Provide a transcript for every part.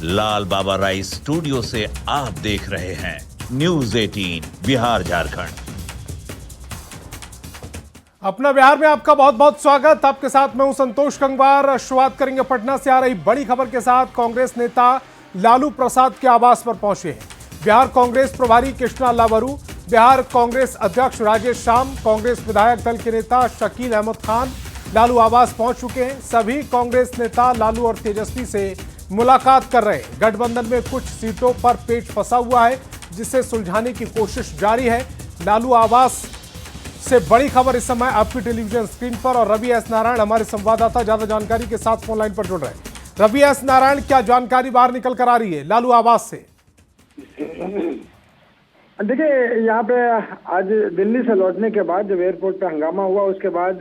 लाल बाबा rice studio से आप देख रहे हैं न्यूज 18 बिहार झारखंड। अपना बिहार में आपका बहुत बहुत स्वागत। आपके साथ मैं हूं संतोष गंगवार। शुरुआत करेंगे पटना से आ रही बड़ी खबर के साथ। कांग्रेस नेता लालू प्रसाद के आवास पर पहुंचे हैं बिहार कांग्रेस प्रभारी कृष्णा लावरू, बिहार कांग्रेस अध्यक्ष राजेश श्याम, कांग्रेस विधायक दल के नेता शकील अहमद खान लालू आवास पहुंच चुके हैं। सभी कांग्रेस नेता लालू और तेजस्वी से मुलाकात कर रहे हैं। गठबंधन में कुछ सीटों पर पेच फंसा हुआ है, जिसे सुलझाने की कोशिश जारी है। लालू आवास से बड़ी खबर इस समय आपकी टेलीविजन स्क्रीन पर, और रवि एस नारायण हमारे संवाददाता ज्यादा जानकारी के साथ फोन लाइन पर जुड़ रहे हैं। रवि एस नारायण, क्या जानकारी बाहर निकल कर आ रही है लालू आवास से? देखिए, यहाँ पे आज दिल्ली से लौटने के बाद जब एयरपोर्ट पे हंगामा हुआ, उसके बाद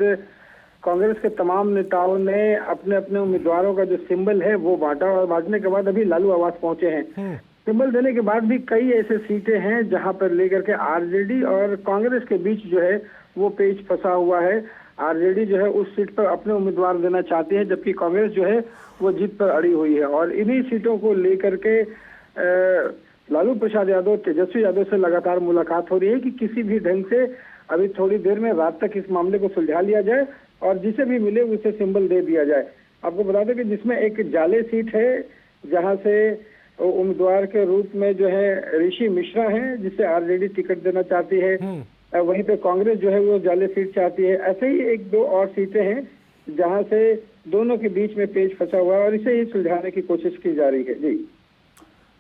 कांग्रेस के तमाम नेताओं ने अपने अपने उम्मीदवारों का जो सिंबल है वो बांटा, और बांटने के बाद अभी लालू आवास पहुंचे हैं। सिंबल देने के बाद भी कई ऐसे सीटें हैं जहां पर लेकर के आरजेडी और कांग्रेस के बीच जो है वो पेच फंसा हुआ है। आरजेडी जो है उस सीट पर अपने उम्मीदवार देना चाहती है, जबकि कांग्रेस जो है वो जीत पर अड़ी हुई है। और इन्हीं सीटों को लेकर के लालू प्रसाद यादव, तेजस्वी यादव से लगातार मुलाकात हो रही है कि किसी भी ढंग से अभी थोड़ी देर में रात तक इस मामले को सुलझा लिया जाए और जिसे भी मिले उसे सिंबल दे दिया जाए। आपको बता दें कि जिसमें एक जाले सीट है जहां से उम्मीदवार के रूप में जो है ऋषि मिश्रा हैं, जिसे आरजेडी टिकट देना चाहती है। वहीं पे कांग्रेस जो है वो जाले सीट चाहती है। ऐसे ही एक दो और सीटें हैं जहां से दोनों के बीच में पेच फंसा हुआ है और इसे ही सुलझाने की कोशिश की जा रही है। जी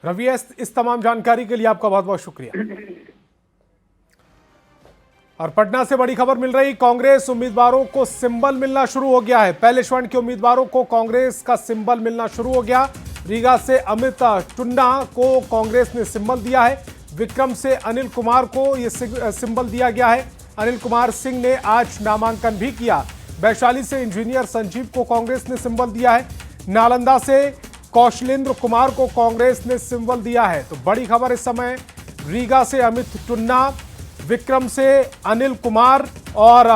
रवि, इस तमाम जानकारी के लिए आपका बहुत बहुत शुक्रिया। और पटना से बड़ी खबर मिल रही, कांग्रेस उम्मीदवारों को सिंबल मिलना शुरू हो गया है। पहले स्वर्ण के उम्मीदवारों को कांग्रेस का सिंबल मिलना शुरू हो गया। रीगा से अमित टुन्ना को कांग्रेस ने सिंबल दिया है। विक्रम से अनिल कुमार को यह सिंबल दिया गया है। अनिल कुमार सिंह ने आज नामांकन भी किया। वैशाली से इंजीनियर संजीव को कांग्रेस ने सिंबल दिया है। नालंदा से कौशलेंद्र कुमार को कांग्रेस ने सिंबल दिया है। तो बड़ी खबर इस समय, रीगा से अमित टुन्ना, विक्रम से अनिल कुमार, और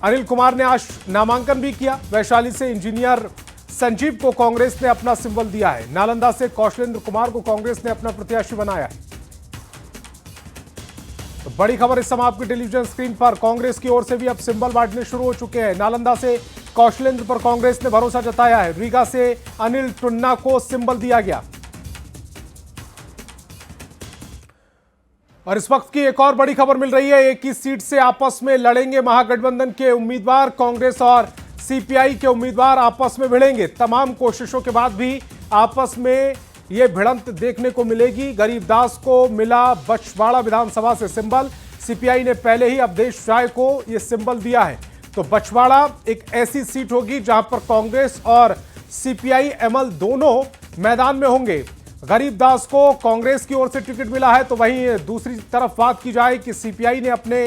अनिल कुमार ने आज नामांकन भी किया। वैशाली से इंजीनियर संजीव को कांग्रेस ने अपना सिंबल दिया है। नालंदा से कौशलेंद्र कुमार को कांग्रेस ने अपना प्रत्याशी बनाया है। तो बड़ी खबर इस समय आपकी टेलीविजन स्क्रीन पर, कांग्रेस की ओर से भी अब सिंबल बांटने शुरू हो चुके हैं। नालंदा से कौशलेंद्र पर कांग्रेस ने भरोसा जताया है। रीगा से अनिल टुन्ना को सिंबल दिया गया। और इस वक्त की एक और बड़ी खबर मिल रही है, एक ही सीट से आपस में लड़ेंगे महागठबंधन के उम्मीदवार। कांग्रेस और सीपीआई के उम्मीदवार आपस में भिड़ेंगे। तमाम कोशिशों के बाद भी आपस में यह भिड़ंत देखने को मिलेगी। गरीबदास को मिला बछवाड़ा विधानसभा से सिंबल। सीपीआई ने पहले ही अवधेश राय को यह सिंबल दिया है। तो बछवाड़ा एक ऐसी सीट होगी जहां पर कांग्रेस और सीपीआई एमएल दोनों मैदान में होंगे। गरीबदास को कांग्रेस की ओर से टिकट मिला है, तो वहीं दूसरी तरफ बात की जाए कि सीपीआई ने अपने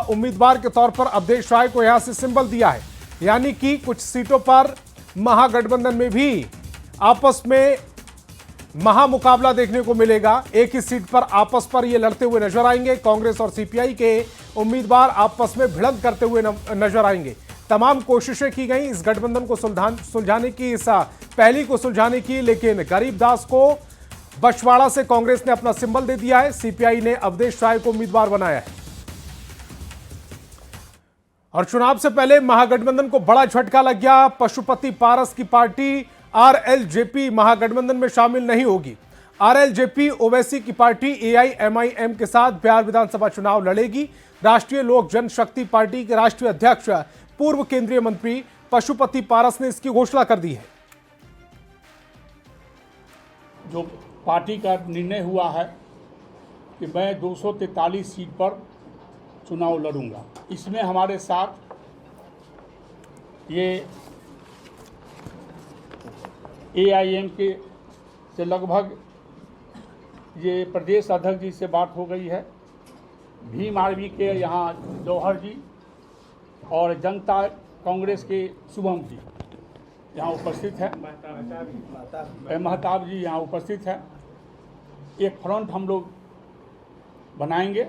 उम्मीदवार के तौर पर अवधेश राय को यहां से सिंबल दिया है। यानी कि कुछ सीटों पर महागठबंधन में भी आपस में महामुकाबला देखने को मिलेगा। एक ही सीट पर आपस पर ये लड़ते हुए नजर आएंगे। कांग्रेस और सीपीआई के उम्मीदवार आपस में भिड़ंत करते हुए नजर आएंगे। तमाम कोशिशें की गई इस गठबंधन को सुलझाने की, इस पहली को सुलझाने की, लेकिन गरीबदास को बछवाड़ा से कांग्रेस ने अपना सिंबल दे दिया है। सीपीआई ने अवधेश राय को उम्मीदवार बनाया है। और चुनाव से पहले महागठबंधन को बड़ा झटका लग गया। पशुपति पारस की पार्टी आरएलजेपी महागठबंधन में शामिल नहीं होगी। आरएलजेपी ओवैसी की पार्टी एआईएमआईएम के साथ बिहार विधानसभा चुनाव लड़ेगी। राष्ट्रीय लोक जनशक्ति पार्टी के राष्ट्रीय अध्यक्ष पूर्व केंद्रीय मंत्री पशुपति पारस ने इसकी घोषणा कर दी है। जो पार्टी का निर्णय हुआ है कि मैं 243 सीट पर चुनाव लड़ूंगा। इसमें हमारे साथ ये एआईएम के से लगभग ये प्रदेश अध्यक्ष जी से बात हो गई है। भीम आर्मी के यहाँ जौहर जी और जनता कांग्रेस के शुभम जी यहाँ उपस्थित है। महताब जी यहाँ उपस्थित है। एक फ्रंट हम लोग बनाएंगे।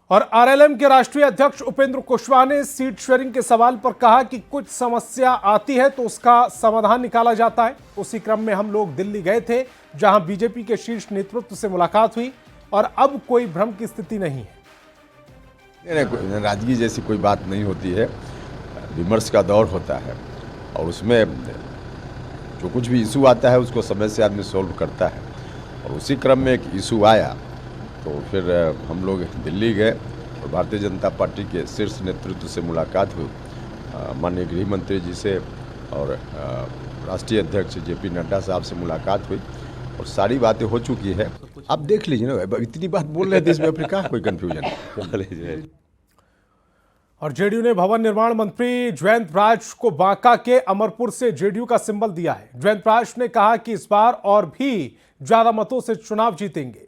और आरएलएम के राष्ट्रीय अध्यक्ष उपेंद्र कुशवाहा ने सीट शेयरिंग के सवाल पर कहा कि कुछ समस्या आती है तो उसका समाधान निकाला जाता है। उसी क्रम में हम लोग दिल्ली गए थे, जहां बीजेपी के शीर्ष नेतृत्व से मुलाकात हुई और अब कोई भ्रम की स्थिति नहीं है। नाराजगी जैसी कोई बात नहीं होती है, विमर्श का दौर होता है और उसमें जो कुछ भी इशू आता है उसको समय से आदमी सॉल्व करता है। और उसी क्रम में एक इशू आया तो फिर हम लोग दिल्ली गए और भारतीय जनता पार्टी के शीर्ष नेतृत्व से मुलाकात हुई, माननीय गृह मंत्री जी से और राष्ट्रीय अध्यक्ष जेपी नड्डा साहब से मुलाकात हुई और सारी बातें हो चुकी है। आप देख लीजिए ना, इतनी बात बोल रहे थे इसमें अपने कहाँ कोई कन्फ्यूजन। और जेडीयू ने भवन निर्माण मंत्री जयंत राज को बांका के अमरपुर से जेडीयू का सिंबल दिया है। जयंत राज ने कहा कि इस बार और भी ज्यादा मतों से चुनाव जीतेंगे।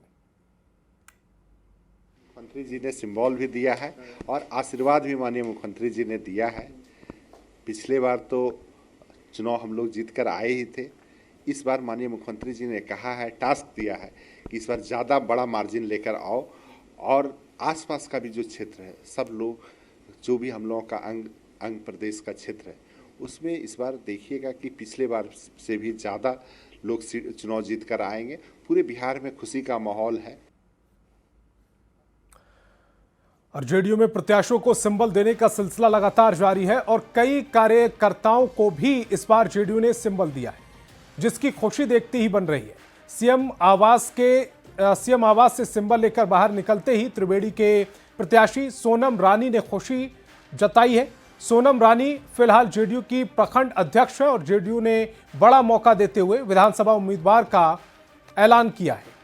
मुख्यमंत्री जी ने सिंबल भी दिया है और आशीर्वाद भी माननीय मुख्यमंत्री जी ने दिया है। पिछले बार तो चुनाव हम लोग जीत कर आए ही थे, इस बार माननीय मुख्यमंत्री जी ने कहा है, टास्क दिया है कि इस बार ज़्यादा बड़ा मार्जिन लेकर आओ और आसपास का भी जो क्षेत्र है, सब लोग जो भी हम लोगों का अंग प्रदेश का क्षेत्र है, उसमें इस बार देखिएगा कि पिछले बार से भी ज़्यादा लोग चुनाव जीत कर आएंगे। पूरे बिहार में खुशी का माहौल है। और जेडीयू में प्रत्याशियों को सिंबल देने का सिलसिला लगातार जारी है और कई कार्यकर्ताओं को भी इस बार जेडीयू ने सिंबल दिया है, जिसकी खुशी देखते ही बन रही है। सीएम आवास से सिंबल लेकर बाहर निकलते ही त्रिवेणी के प्रत्याशी सोनम रानी ने खुशी जताई है। सोनम रानी फिलहाल जेडीयू की प्रखंड अध्यक्ष है और जेडीयू ने बड़ा मौका देते हुए विधानसभा उम्मीदवार का ऐलान किया है।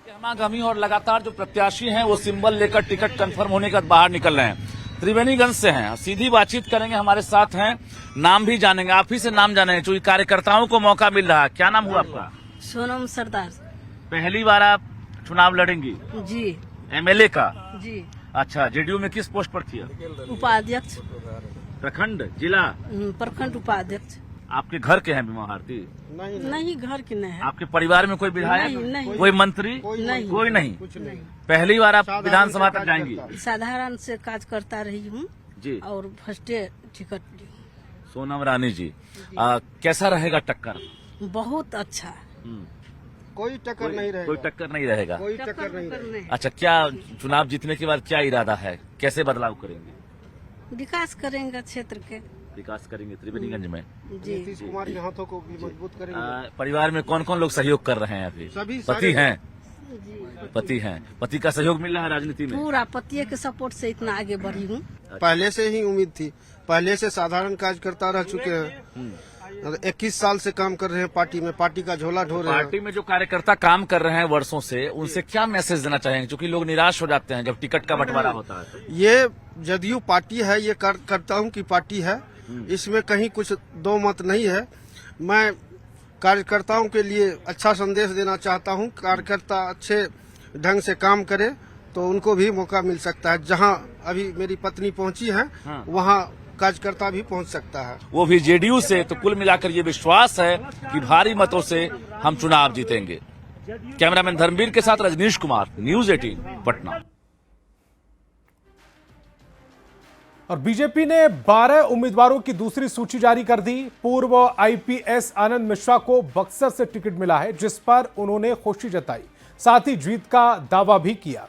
गहमागहमी और लगातार जो प्रत्याशी हैं वो सिंबल लेकर टिकट कंफर्म होने के बाद बाहर निकल रहे हैं। त्रिवेणीगंज से हैं, सीधी बातचीत करेंगे, हमारे साथ हैं, नाम भी जानेंगे, आप ही से नाम जानेंगे क्योंकि कार्यकर्ताओं को मौका मिल रहा है। क्या नाम हुआ आपका? सोनम सरदार। पहली बार आप चुनाव लड़ेंगी? जी। एमएलए का? जी। अच्छा, जेडीयू में किस पोस्ट पर थी? उपाध्यक्ष। प्रखंड, जिला? प्रखंड उपाध्यक्ष। आपके घर के हैं बीमा भारती? नहीं, घर के नहीं है। आपके परिवार में कोई विधायक? नहीं। कोई मंत्री? नहीं। कोई नहीं। पहली बार आप विधानसभा तक जाएंगी? साधारण से काज करता रही हूँ जी और फर्स्ट टिकट ली। सोनम रानी जी, कैसा रहेगा टक्कर? बहुत अच्छा। कोई टक्कर नहीं रहेगा। कोई टक्कर नहीं रहेगा। कोई टक्कर नहीं रहेगा। अच्छा, क्या चुनाव जीतने के बाद क्या इरादा है, कैसे बदलाव करेंगे? विकास करेंगे, क्षेत्र के विकास करेंगे त्रिवेणीगंज में। जी। नीतीश कुमार के हाथों को भी मजबूत करेंगे। परिवार में कौन कौन लोग सहयोग कर रहे हैं अभी? सभी पति हैं? पति हैं। पति का सहयोग मिल रहा है राजनीति में? पूरा पति के सपोर्ट से इतना आगे बढ़ी हूँ। पहले से ही उम्मीद थी, पहले से साधारण कार्यकर्ता रह चुके हैं। 21 साल से काम कर रहे हैं पार्टी में, पार्टी का झोला ढो रहे हैं। पार्टी में जो कार्यकर्ता काम कर रहे हैं वर्षों से, उनसे क्या मैसेज देना चाहेंगे? क्योंकि लोग निराश हो जाते हैं जब टिकट का बंटवारा होता है। ये जदयू पार्टी है, ये कार्यकर्ताओं की पार्टी है, इसमें कहीं कुछ दो मत नहीं है। मैं कार्यकर्ताओं के लिए अच्छा संदेश देना चाहता हूं। कार्यकर्ता अच्छे ढंग से काम करे तो उनको भी मौका मिल सकता है। जहां अभी मेरी पत्नी पहुंची है, वहां कार्यकर्ता भी पहुंच सकता है, वो भी जेडीयू से। तो कुल मिलाकर ये विश्वास है कि भारी मतों से हम चुनाव जीतेंगे। कैमरामैन धर्मवीर के साथ रजनीश कुमार, न्यूज 18 पटना। और बीजेपी ने 12 उम्मीदवारों की दूसरी सूची जारी कर दी। पूर्व आईपीएस आनंद मिश्रा को बक्सर से टिकट मिला है, जिस पर उन्होंने खुशी जताई, साथ ही जीत का दावा भी किया।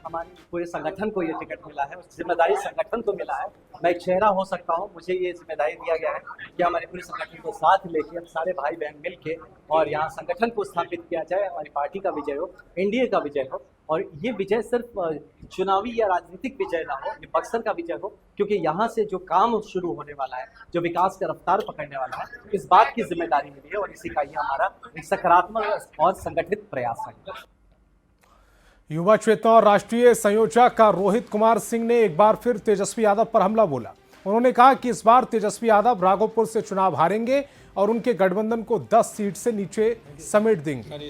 हमारे पूरे संगठन को ये टिकट मिला है, जिम्मेदारी संगठन को मिला है। मैं एक चेहरा हो सकता हूँ, मुझे ये जिम्मेदारी दिया गया है कि हमारे पूरे संगठन को साथ लेके हम सारे भाई बहन मिलके और यहाँ संगठन को स्थापित किया जाए। हमारी पार्टी का विजय हो, एनडीए का विजय हो, और ये विजय सिर्फ चुनावी या राजनीतिक विजय ना हो, ये बक्सर का विजय हो, क्योंकि यहाँ से जो काम शुरू होने वाला है, जो विकास का रफ्तार पकड़ने वाला है, इस बात की जिम्मेदारी मिली है और इसी का ये हमारा एक सकारात्मक और संगठित प्रयास है। युवा चेतना और राष्ट्रीय संयोजक रोहित कुमार सिंह ने एक बार फिर तेजस्वी यादव पर हमला बोला। उन्होंने कहा कि इस बार तेजस्वी यादव राघोपुर से चुनाव हारेंगे और उनके गठबंधन को 10 सीट से नीचे समेट देंगे।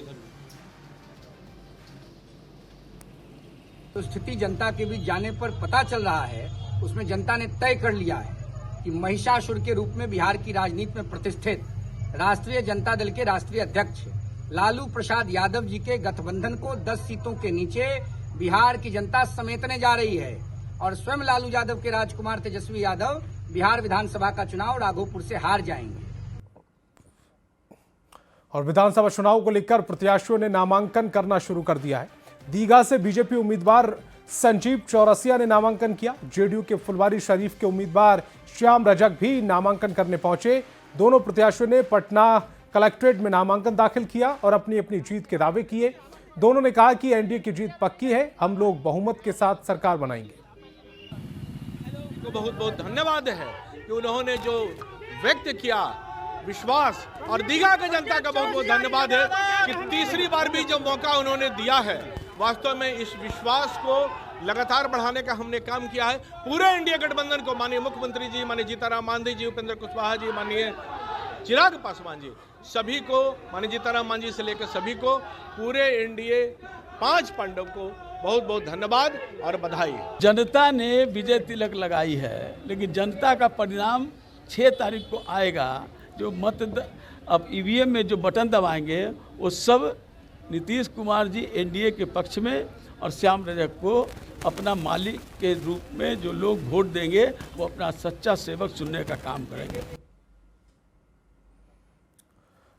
तो स्थिति जनता के बीच जाने पर पता चल रहा है, उसमें जनता ने तय कर लिया है कि महिषासुर के रूप में बिहार की राजनीति में प्रतिष्ठित राष्ट्रीय जनता दल के राष्ट्रीय अध्यक्ष लालू प्रसाद यादव जी के गठबंधन को 10 सीटों के नीचे बिहार की जनता समेटने जा रही है और स्वयं लालू यादव के राजकुमार तेजस्वी यादव बिहार विधानसभा का चुनाव राघोपुर से हार जाएंगे। और विधानसभा चुनाव को लेकर प्रत्याशियों ने नामांकन करना शुरू कर दिया है। दीघा से बीजेपी उम्मीदवार संजीव चौरसिया ने नामांकन किया। जेडीयू के फुलवारी शरीफ के उम्मीदवार श्याम रजक भी नामांकन करने पहुंचे। दोनों प्रत्याशियों ने पटना कलेक्ट्रेट में नामांकन दाखिल किया और अपनी अपनी जीत के दावे किए। दोनों ने कहा कि एनडीए की जीत पक्की है, हम लोग बहुमत के साथ सरकार बनाएंगे। को बहुत बहुत धन्यवाद है कि उन्होंने जो व्यक्त किया विश्वास, और दीघा की जनता का बहुत बहुत धन्यवाद है कि तीसरी बार भी जो मौका उन्होंने दिया है, वास्तव में इस विश्वास को लगातार बढ़ाने का हमने काम किया है। पूरे एनडीए गठबंधन को माननीय मुख्यमंत्री जी, माननीय जीतनराम मांझी जी, उपेंद्र कुशवाहा जी, माननीय चिराग पासवान जी, सभी को, माननीय जीतनराम मांझी से लेकर सभी को, पूरे एनडीए 5 पांडव को बहुत बहुत धन्यवाद और बधाई। जनता ने विजय तिलक लगाई है, लेकिन जनता का परिणाम 6 तारीख को आएगा। जो अब ईवीएम में जो बटन दबाएंगे वो सब नीतीश कुमार जी एनडीए के पक्ष में और श्याम रजक को अपना मालिक के रूप में जो लोग वोट देंगे वो अपना सच्चा सेवक चुनने का काम करेंगे।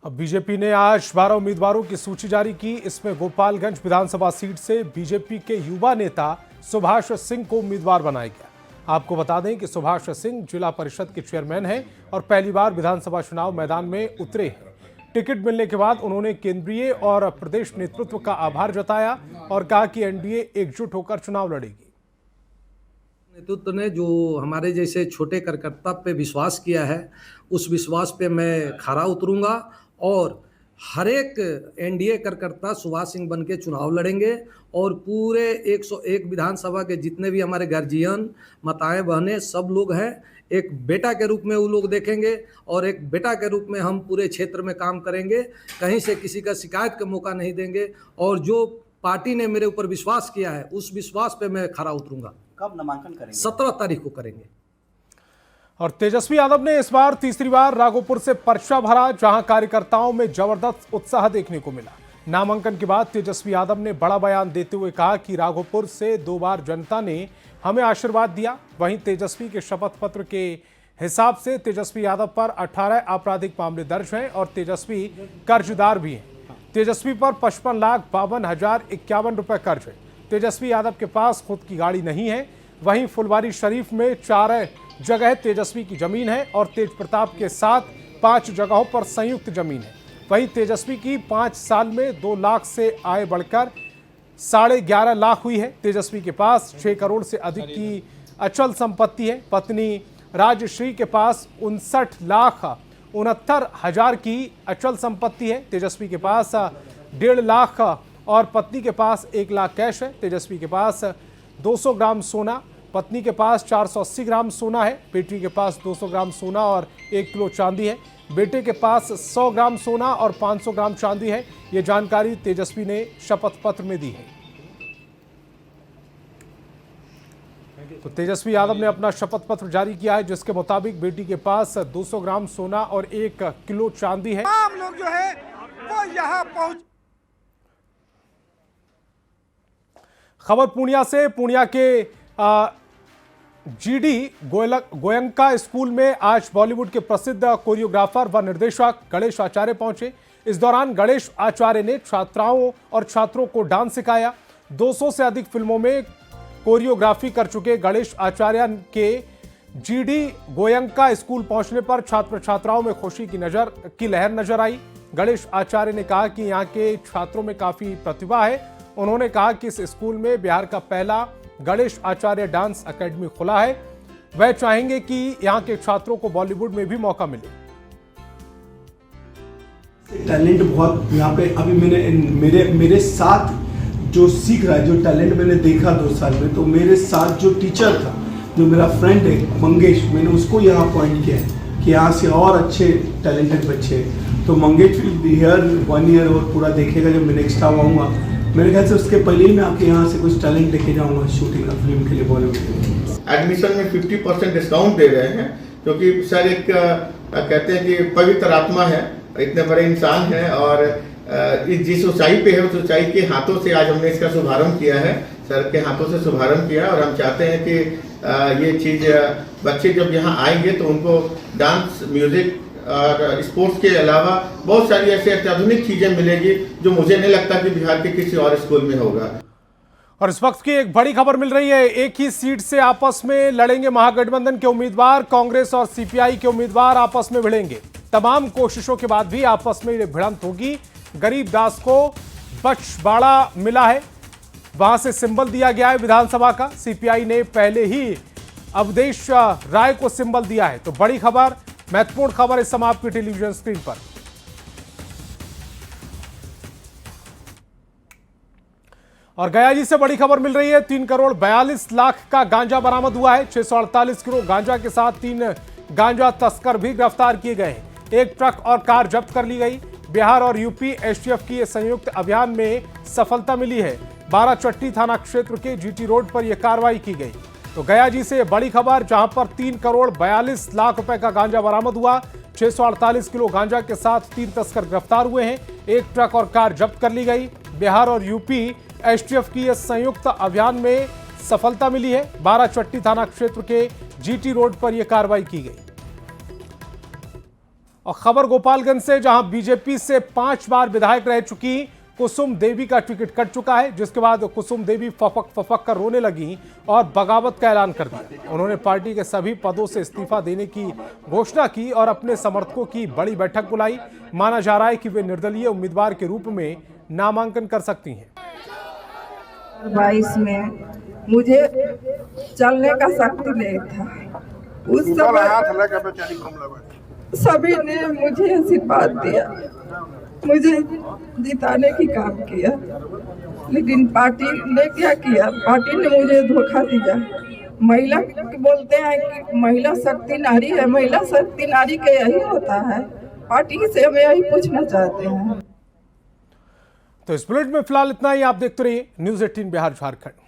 अब बीजेपी ने आज 12 उम्मीदवारों की सूची जारी की। इसमें गोपालगंज विधानसभा सीट से बीजेपी के युवा नेता सुभाष सिंह को उम्मीदवार बनाया गया। आपको बता दें कि सुभाष सिंह जिला परिषद के चेयरमैन हैं और पहली बार विधानसभा चुनाव मैदान में उतरे हैं। टिकट मिलने के बाद उन्होंने केंद्रीय और प्रदेश नेतृत्व का आभार जताया और कहा कि एनडीए एकजुट होकर चुनाव लड़ेगी। नेतृत्व ने जो हमारे जैसे छोटे कार्यकर्ता पे विश्वास किया है, उस विश्वास पे मैं खरा उतरूंगा और हर एक एनडीए कार्यकर्ता सुभाष सिंह बन के चुनाव लड़ेंगे और पूरे 101 विधानसभा के जितने भी हमारे गार्जियन, माताएं, बहनें, सब लोग हैं, एक बेटा के रूप में वो लोग देखेंगे और एक बेटा के रूप में हम पूरे क्षेत्र में काम करेंगे। कहीं से किसी का शिकायत का मौका नहीं देंगे और जो पार्टी ने मेरे ऊपर विश्वास किया है, उस विश्वास पे मैं खरा उतरूंगा। कब नामांकन करेंगे? 17 तारीख को करेंगे। और तेजस्वी यादव ने इस बार तीसरी बार राघोपुर से पर्चा भरा, जहां कार्यकर्ताओं में जबरदस्त उत्साह देखने को मिला। नामांकन के बाद तेजस्वी यादव ने बड़ा बयान देते हुए कहा कि राघोपुर से 2 बार जनता ने हमें आशीर्वाद दिया। वहीं तेजस्वी के शपथ पत्र के हिसाब से तेजस्वी यादव पर 18 आपराधिक मामले दर्ज हैं और तेजस्वी कर्जदार भी हैं। तेजस्वी पर 55,52,051 रुपए कर्ज है। तेजस्वी यादव के पास खुद की गाड़ी नहीं है। वहीं फुलवारी शरीफ में 4 जगह तेजस्वी की जमीन है और तेज प्रताप के साथ 5 जगहों पर संयुक्त जमीन है। वहीं तेजस्वी की 5 साल में 2 लाख से आय बढ़कर 11.5 लाख हुई है। तेजस्वी के पास 6 करोड़ से अधिक की अचल संपत्ति है। पत्नी राजश्री के पास 59,69,000 की अचल संपत्ति है। तेजस्वी के पास 1.5 लाख और पत्नी के पास 1 लाख कैश है। तेजस्वी के पास 200 ग्राम सोना, पत्नी के पास 480 ग्राम सोना है। बेटी के पास 200 ग्राम सोना और 1 किलो चांदी है। बेटे के पास 100 ग्राम सोना और 500 ग्राम चांदी है। ये जानकारी तेजस्वी ने शपथ पत्र में दी है। तो तेजस्वी यादव ने अपना शपथ पत्र जारी किया है, जिसके मुताबिक बेटी के पास 200 ग्राम सोना और 1 किलो चांदी है। हम लोग जो है वो यहाँ पहुंच। खबर पूर्णिया से। पूर्णिया के जीडी गोयंका स्कूल में आज बॉलीवुड के प्रसिद्ध कोरियोग्राफर व निर्देशक गणेश आचार्य पहुंचे। इस दौरान गणेश आचार्य ने छात्राओं और छात्रों को डांस सिखाया। 200 से अधिक फिल्मों में कोरियोग्राफी कर चुके गणेश आचार्य के जीडी गोयंका स्कूल पहुंचने पर छात्र छात्राओं में खुशी की लहर नजर आई। गणेश आचार्य ने कहा कि यहाँ के छात्रों में काफी प्रतिभा है। उन्होंने कहा कि इस स्कूल में बिहार का पहला गणेश आचार्य डांस एकेडमी खुला है। वह चाहेंगे कि यहाँ के छात्रों को बॉलीवुड में भी मौका मिले। टैलेंट बहुत यहाँ पे अभी मेरे साथ जो सीख रहा है, जो टैलेंट मैंने देखा 2 साल में, तो मेरे साथ जो टीचर था, जो मेरा फ्रेंड है मंगेश, मैंने उसको यहाँ पॉइंट किया है कि यहाँ से और अच्छे टैलेंटेड बच्चे हैं। तो Mangesh will be here 1 year और पूरा देखेगा जब मैं नेक्स्ट टाइम आऊँगा। मेरे ख्याल से उसके पहले ही मैं आपके यहाँ से कुछ टैलेंट लेके जाऊँगा शूटिंग फिल्म के लिए, बॉलीवुड के लिए। एडमिशन में 50% डिस्काउंट दे रहे हैं, क्योंकि सर एक कहते हैं कि पवित्र आत्मा है, इतने बड़े इंसान हैं और जिस ऊंचाई पे है उस ऊंचाई के हाथों से आज हमने इसका शुभारंभ किया है, सर के हाथों से शुभारंभ किया। और हम चाहते हैं कि ये चीज़ बच्चे जब यहाँ आएंगे तो उनको डांस, म्यूजिक और स्पोर्ट्स के अलावा बहुत सारी ऐसी अत्याधुनिक चीजें मिलेगी जो मुझे नहीं लगता कि बिहार के किसी और स्कूल में होगा। और इस वक्त की एक बड़ी खबर मिल रही है, एक ही सीट से आपस में लड़ेंगे महागठबंधन के उम्मीदवार। कांग्रेस और सीपीआई के उम्मीदवार आपस में भिड़ेंगे। तमाम कोशिशों के बाद भी आपस में ये भिड़ंत होगी। गरीबदास को बछवाड़ा मिला है, वहां से सिंबल दिया गया है विधानसभा का। सीपीआई ने पहले ही अवधेश राय को सिंबल दिया है। तो बड़ी खबर, महत्वपूर्ण खबर इस समय आपकी टेलीविजन स्क्रीन पर। और गया जी से बड़ी खबर मिल रही है, 3 करोड़ 42 लाख का गांजा बरामद हुआ है। 648 किलो गांजा के साथ 3 गांजा तस्कर भी गिरफ्तार किए गए हैं। एक ट्रक और कार जब्त कर ली गई। बिहार और यूपी एसटीएफ की संयुक्त अभियान में सफलता मिली है। 12 थाना क्षेत्र के जीटी रोड पर यह कार्रवाई की गई। तो गया जी से बड़ी खबर, जहां पर 3 करोड़ 42 लाख रुपए का गांजा बरामद हुआ। 648 किलो गांजा के साथ 3 तस्कर गिरफ्तार हुए हैं। एक ट्रक और कार जब्त कर ली गई। बिहार और यूपी एसटीएफ की संयुक्त अभियान में सफलता मिली है। 12 थाना क्षेत्र के जीटी रोड पर यह कार्रवाई की गई। और खबर गोपालगंज से, जहां बीजेपी से 5 बार विधायक रह चुकी कुसुम देवी का टिकट कट चुका है, जिसके बाद कुसुम देवी फपक कर रोने लगी और बगावत का ऐलान कर दिया। उन्होंने पार्टी के सभी पदों से इस्तीफा देने की घोषणा की और अपने समर्थकों की बड़ी बैठक बुलाई। माना जा रहा है कि वे निर्दलीय उम्मीदवार के रूप में नामांकन कर सकती हैं। 22 में मुझे चलने का शक्ति नहीं था। उस समय सभी ने मुझे आशीर्वाद दिया, मुझे जिताने की काम किया, लेकिन पार्टी ने क्या किया? पार्टी ने मुझे धोखा दिया। महिला बोलते हैं कि महिला शक्ति नारी है, महिला शक्ति नारी के यही होता है। पार्टी से हम यही पूछना चाहते हैं। तो इस बुलेटिन में फिलहाल इतना ही। आप देखते रहिए न्यूज़ 18 बिहार झारखंड।